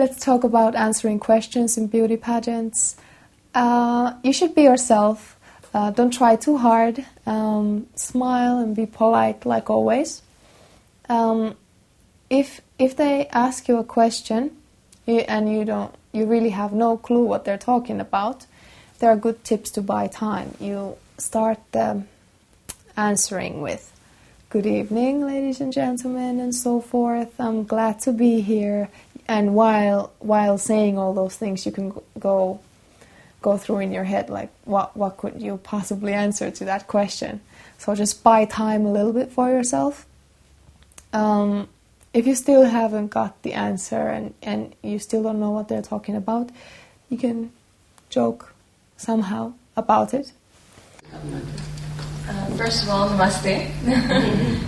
Let's talk about answering questions in beauty pageants. You should be yourself. Don't try too hard. Smile and be polite like always. If they ask you a question and you really have no clue what they're talking about, there are good tips to buy time. You start answering with "Good evening, ladies and gentlemen," and so forth. "I'm glad to be here." And while saying all those things, you can go through in your head, like, what could you possibly answer to that question? So just buy time a little bit for yourself. If you still haven't got the answer and you still don't know what they're talking about, you can joke somehow about it. First of all, namaste,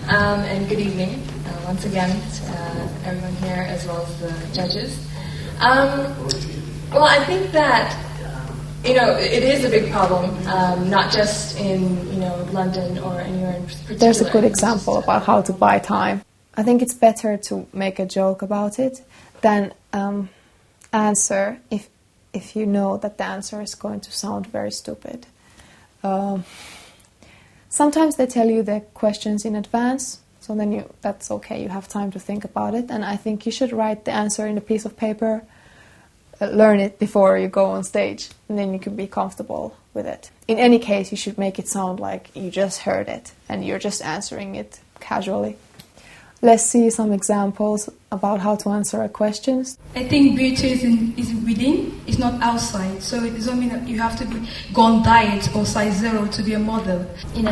and good evening once again to everyone here as well as the judges. Well, I think that it is a big problem, not just in London or anywhere in particular. There's a good example about how to buy time. I think it's better to make a joke about it than answer if you know that the answer is going to sound very stupid. Sometimes they tell you the questions in advance, so then that's okay, you have time to think about it. And I think you should write the answer in a piece of paper, learn it before you go on stage, and then you can be comfortable with it. In any case, you should make it sound like you just heard it and you're just answering it casually. Let's see some examples about how to answer questions. I think beauty is within, it's not outside. So it doesn't mean that you have to go on diet or size 0 to be a model. You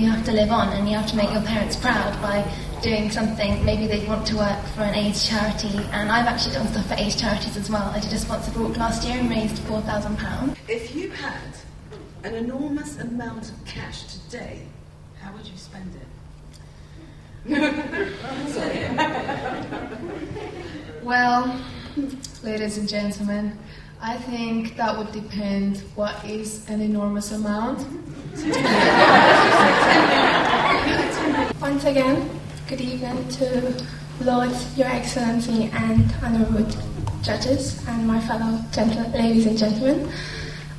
have to live on and you have to make your parents proud by doing something. Maybe they want to work for an AIDS charity, and I've actually done stuff for AIDS charities as well. I did a sponsored walk last year and raised £4,000. If you had an enormous amount of cash today, how would you spend it? Well, ladies and gentlemen, I think that would depend what is an enormous amount. Once again, good evening to Lord, Your Excellency and honourable judges and my fellow ladies and gentlemen.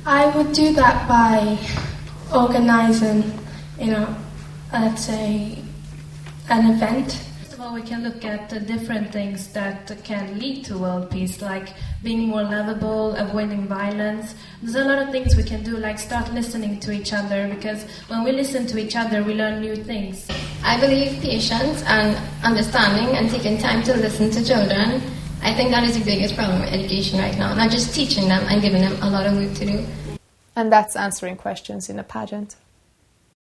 I would do that by organising, let's say, an event. First of all, we can look at the different things that can lead to world peace, like being more lovable, avoiding violence. There's a lot of things we can do, like start listening to each other, because when we listen to each other, we learn new things. I believe patience and understanding and taking time to listen to children, I think that is the biggest problem with education right now. Not just teaching them and giving them a lot of work to do. And that's answering questions in a pageant.